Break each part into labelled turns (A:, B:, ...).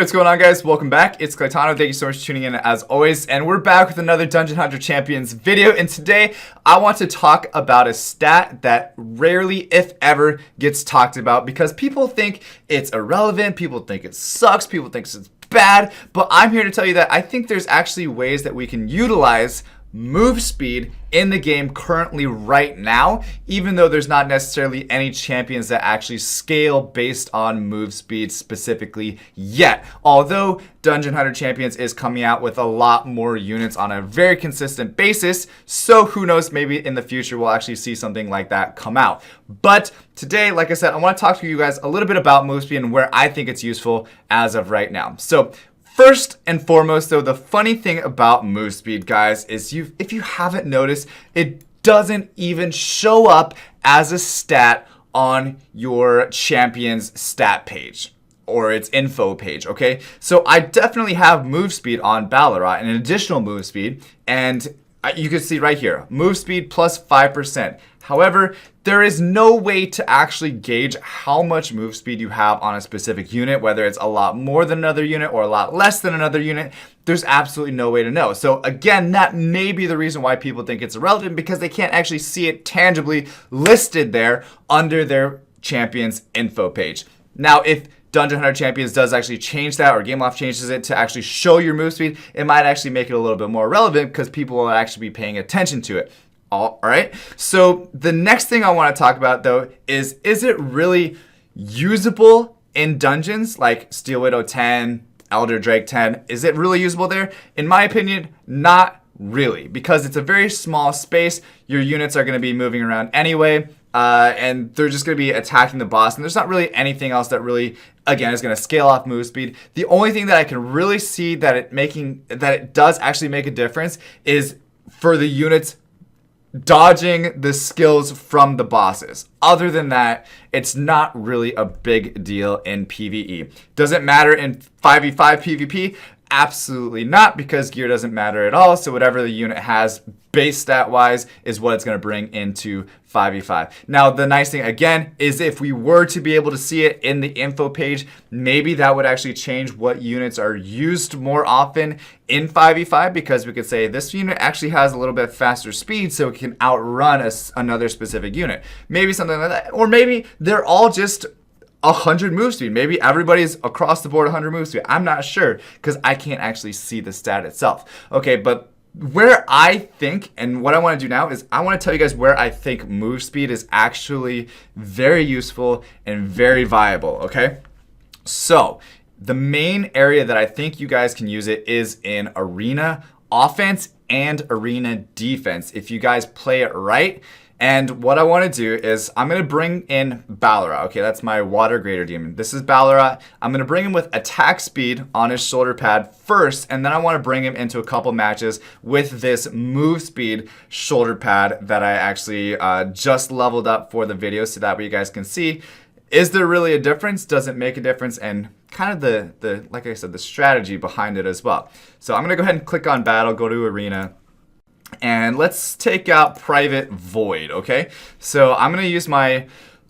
A: what's going on, guys? Welcome back. It's Claytano. Thank you so much for tuning in as always. And we're back with another Dungeon Hunter Champions video. And today I want to talk about a stat that rarely, if ever, gets talked about because people think it's irrelevant, people think it sucks, people think it's bad. But I'm here to tell you that I think there's actually ways that we can utilize move speed in the game currently right now, even though there's not necessarily any champions that actually scale based on move speed specifically yet. Although Dungeon Hunter Champions is coming out with a lot more units on a very consistent basis, so who knows, maybe in the future we'll actually see something like that come out. But today, like I said, I want to talk to you guys a little bit about move speed and where I think it's useful as of right now. So first and foremost, though, the funny thing about move speed, guys, is if you haven't noticed, it doesn't even show up as a stat on your champion's stat page or its info page, okay? So I definitely have move speed on Ballarat, an additional move speed, and you can see right here, move speed plus 5%. However, there is no way to actually gauge how much move speed you have on a specific unit, whether it's a lot more than another unit or a lot less than another unit. There's absolutely no way to know. So again, that may be the reason why people think it's irrelevant, because they can't actually see it tangibly listed there under their champion's info page. Now, if Dungeon Hunter Champions does actually change that, or Gameloft changes it to actually show your move speed, it might actually make it a little bit more relevant because people will actually be paying attention to it. All right, so the next thing I want to talk about, though, is it really usable in dungeons like Steel Widow 10, Elder Drake 10? Is it really usable there? In my opinion, not really, because it's a very small space. Your units are going to be moving around anyway, and they're just going to be attacking the boss, and there's not really anything else that really, again, is going to scale off move speed. The only thing that I can really see that it does actually make a difference is for the units dodging the skills from the bosses. Other than that, it's not really a big deal in PvE. Does it matter in 5v5 PvP? Absolutely not, because gear doesn't matter at all. So whatever the unit has base stat wise is what it's going to bring into 5v5. Now, the nice thing again is if we were to be able to see it in the info page, maybe that would actually change what units are used more often in 5v5, because we could say this unit actually has a little bit faster speed, so it can outrun another specific unit. Maybe something like that. Or maybe they're all just 100 move speed. Maybe everybody's across the board 100 move speed. I'm not sure because I can't actually see the stat itself. Okay, but where I think, and what I want to do now is I want to tell you guys where I think move speed is actually very useful and very viable, okay? So the main area that I think you guys can use it is in arena offense and arena defense if you guys play it right. And what I want to do is I'm going to bring in Ballarat. Okay, that's my water grader demon. This is Ballarat. I'm going to bring him with attack speed on his shoulder pad first, and then I want to bring him into a couple matches with this move speed shoulder pad that I actually just leveled up for the video, so that way you guys can see, is there really a difference? Does it make a difference? And kind of the like I said, the strategy behind it as well. So I'm going to go ahead and click on battle, go to arena. And let's take out Private Void, okay? So I'm going to use my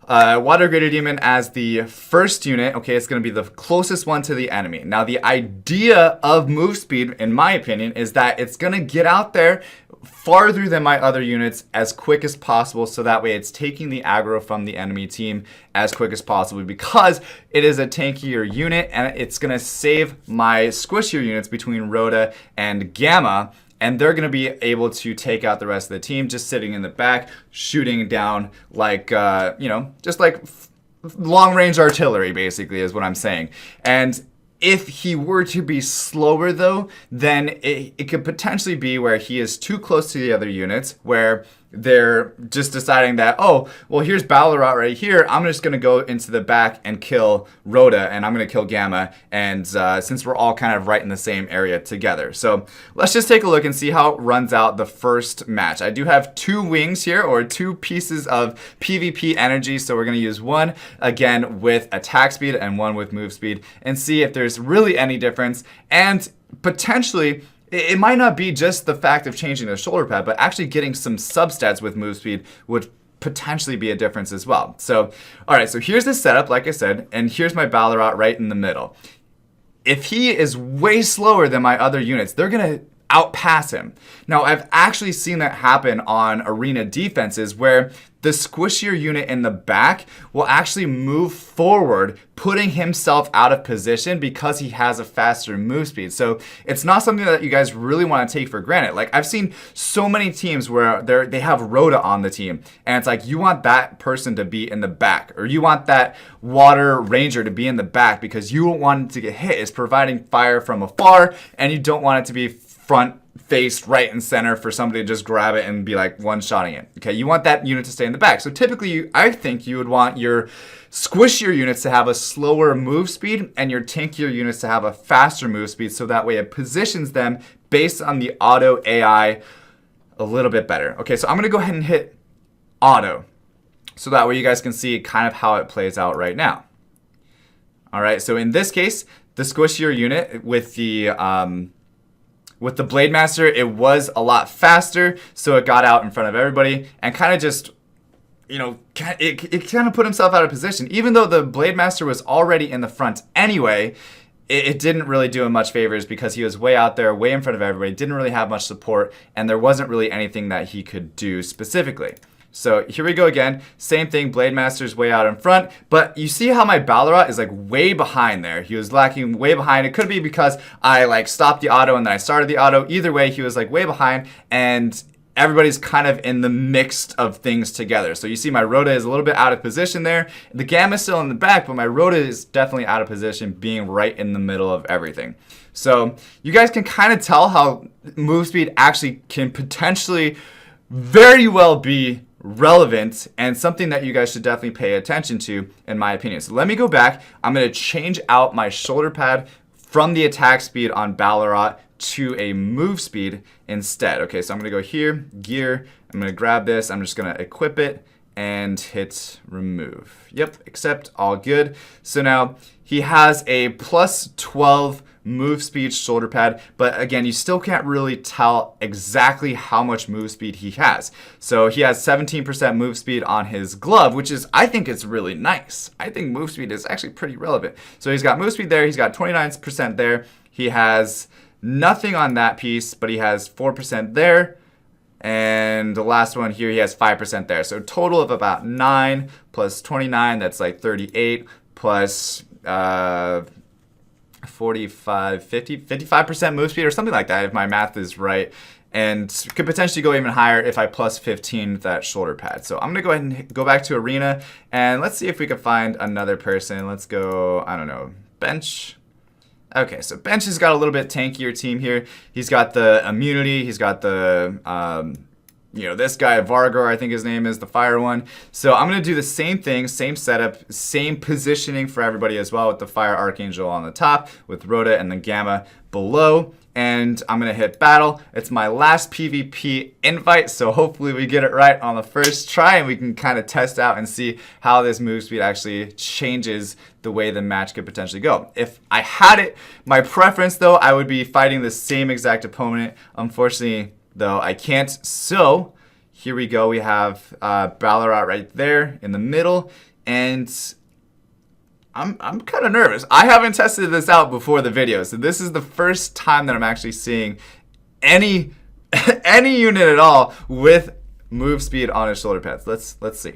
A: Water Grader Demon as the first unit. Okay, it's going to be the closest one to the enemy. Now, the idea of move speed, in my opinion, is that it's going to get out there farther than my other units as quick as possible, so that way it's taking the aggro from the enemy team as quick as possible, because it is a tankier unit and it's going to save my squishier units between Rhoda and Gamma. And they're going to be able to take out the rest of the team just sitting in the back, shooting down like, just like long-range artillery, basically, is what I'm saying. And if he were to be slower, though, then it could potentially be where he is too close to the other units, where they're just deciding that, oh, well, here's Ballarat right here. I'm just going to go into the back and kill Rhoda, and I'm going to kill Gamma, and since we're all kind of right in the same area together. So let's just take a look and see how it runs out the first match. I do have two wings here, or two pieces of PvP energy, so we're going to use one, again, with attack speed and one with move speed, and see if there's really any difference, and potentially it might not be just the fact of changing the shoulder pad, but actually getting some substats with move speed would potentially be a difference as well. So, all right, so here's the setup, like I said, and here's my Ballarat right in the middle. if he is way slower than my other units, they're going to outpass him. Now, I've actually seen that happen on arena defenses where the squishier unit in the back will actually move forward, putting himself out of position because he has a faster move speed. So it's not something that you guys really want to take for granted. Like, I've seen so many teams where they have Rhoda on the team, and it's like you want that person to be in the back, or you want that water ranger to be in the back because you don't want it to get hit. It's providing fire from afar, and you don't want it to be front faced right and center for somebody to just grab it and be like one-shotting it. Okay, you want that unit to stay in the back. So typically, I think you would want your squishier units to have a slower move speed and your tankier units to have a faster move speed, so that way it positions them based on the auto AI a little bit better. Okay, so I'm going to go ahead and hit auto, so that way you guys can see kind of how it plays out right now. All right, so in this case, the squishier unit with the Blade Master, it was a lot faster, so it got out in front of everybody and kind of just, you know, it kind of put himself out of position. Even though the Blade Master was already in the front anyway, it didn't really do him much favors because he was way out there, way in front of everybody, didn't really have much support, and there wasn't really anything that he could do specifically. So here we go again. Same thing, Blade Master's way out in front, but you see how my Balrog is like way behind there. He was lacking way behind. It could be because I like stopped the auto and then I started the auto. Either way, he was like way behind, and everybody's kind of in the mix of things together. So you see my Rhoda is a little bit out of position there. The Gamma's still in the back, but my Rhoda is definitely out of position, being right in the middle of everything. So you guys can kind of tell how move speed actually can potentially very well be relevant and something that you guys should definitely pay attention to, in my opinion. So let me go back. I'm going to change out my shoulder pad from the attack speed on Balrog to a move speed instead. Okay, so I'm going to go here, gear. I'm going to grab this. I'm just going to equip it and hit remove. Yep, accept, all good. So now he has a plus 12 move speed shoulder pad, but again, you still can't really tell exactly how much move speed he has. So he has 17% move speed on his glove, which is, I think it's really nice. I think move speed is actually pretty relevant. So he's got move speed there, he's got 29% there, he has nothing on that piece, but he has 4% there, and the last one here, he has 5% there. So total of about 9 plus 29, that's like 38, plus 45, 50, 55% move speed or something like that, if my math is right. And could potentially go even higher if I plus 15 that shoulder pad. So I'm going to go ahead and go back to arena, and let's see if we can find another person. Let's go, I don't know, bench. Okay, so bench has got a little bit tankier team here. He's got the immunity. He's got the, this guy, Vargor, I think his name is, the fire one. So I'm going to do the same thing, same setup, same positioning for everybody as well, with the fire archangel on the top, with Rhoda and the Gamma below. And I'm going to hit battle. It's my last PvP invite, so hopefully we get it right on the first try, and we can kind of test out and see how this move speed actually changes the way the match could potentially go. If I had it, my preference though, I would be fighting the same exact opponent. Unfortunately though, I can't. So here we go. We have Balrog right there in the middle, and I'm kind of nervous. I haven't tested this out before the video, so this is the first time that I'm actually seeing any any unit at all with move speed on his shoulder pads. Let's see.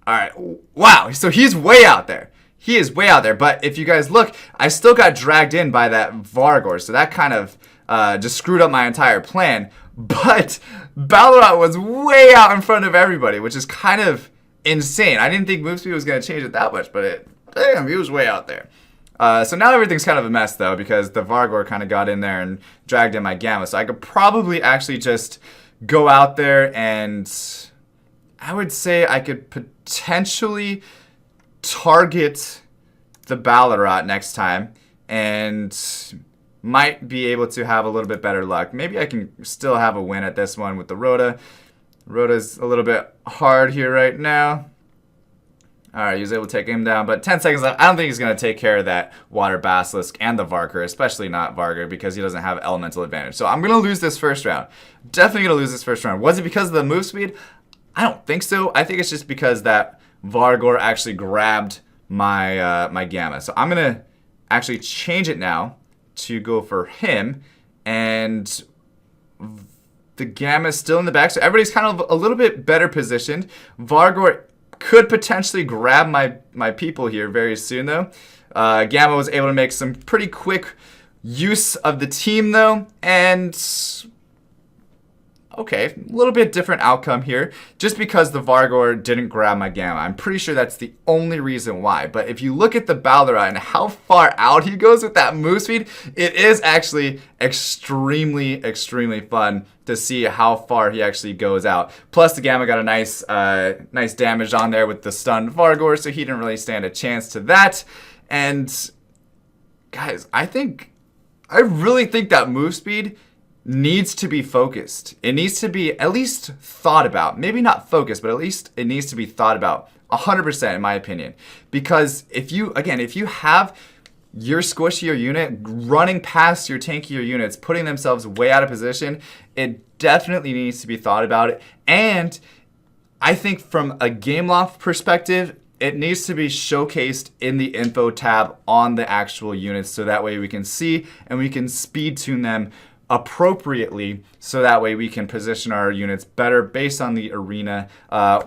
A: All right, wow. So he's way out there. He is way out there. But if you guys look, I still got dragged in by that Vargor, so that kind of just screwed up my entire plan. But Balrog was way out in front of everybody, which is kind of insane. I didn't think move speed was going to change it that much, but damn, he was way out there. So now everything's kind of a mess though, because the Vargor kind of got in there and dragged in my Gamma. So I could probably actually just go out there, and I would say I could potentially target the Balrog next time and might be able to have a little bit better luck. Maybe I can still have a win at this one with the Rhoda. Rhoda's a little bit hard here right now. All right, he was able to take him down, but 10 seconds left. I don't think he's going to take care of that Water Basilisk and the Vargor, especially not Vargor, because he doesn't have elemental advantage. So I'm going to lose this first round. Definitely going to lose this first round. Was it because of the move speed? I don't think so. I think it's just because that Vargor actually grabbed my my Gamma. So I'm going to actually change it now to go for him, and the Gamma is still in the back, so everybody's kind of a little bit better positioned. Vargor could potentially grab my people here very soon, though. Gamma was able to make some pretty quick use of the team, though, and okay, a little bit different outcome here, just because the Vargor didn't grab my Gamma. I'm pretty sure that's the only reason why. But if you look at the Balderai and how far out he goes with that move speed, it is actually extremely, extremely fun to see how far he actually goes out. Plus, the Gamma got a nice damage on there with the stunned Vargor, so he didn't really stand a chance to that. And guys, I really think that move speed needs to be focused. It needs to be at least thought about. Maybe not focused, but at least it needs to be thought about 100% in my opinion. Because if you have your squishier unit running past your tankier units, putting themselves way out of position, it definitely needs to be thought about. And I think from a game loft perspective, it needs to be showcased in the info tab on the actual units, so that way we can see and we can speed tune them appropriately, so that way we can position our units better based on the arena,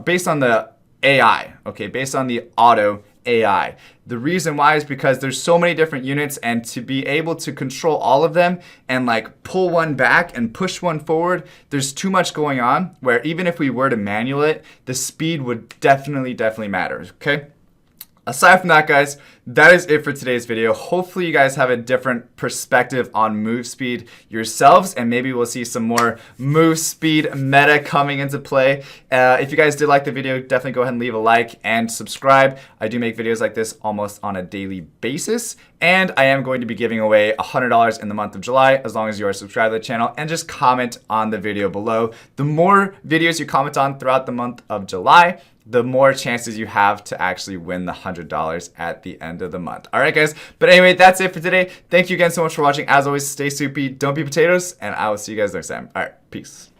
A: based on the AI, okay, based on the auto AI. The reason why is because there's so many different units, and to be able to control all of them and like pull one back and push one forward, there's too much going on, where even if we were to manual it, the speed would definitely matter, okay? Aside from that, guys, that is it for today's video. Hopefully you guys have a different perspective on move speed yourselves, and maybe we'll see some more move speed meta coming into play. If you guys did like the video, definitely go ahead and leave a like and subscribe. I do make videos like this almost on a daily basis, and I am going to be giving away $100 in the month of July as long as you are subscribed to the channel and just comment on the video below. The more videos you comment on throughout the month of July, the more chances you have to actually win the $100 at the end of the month. All right, guys. But anyway, that's it for today. Thank you again so much for watching. As always, stay soupy, don't be potatoes, and I will see you guys next time. All right, peace.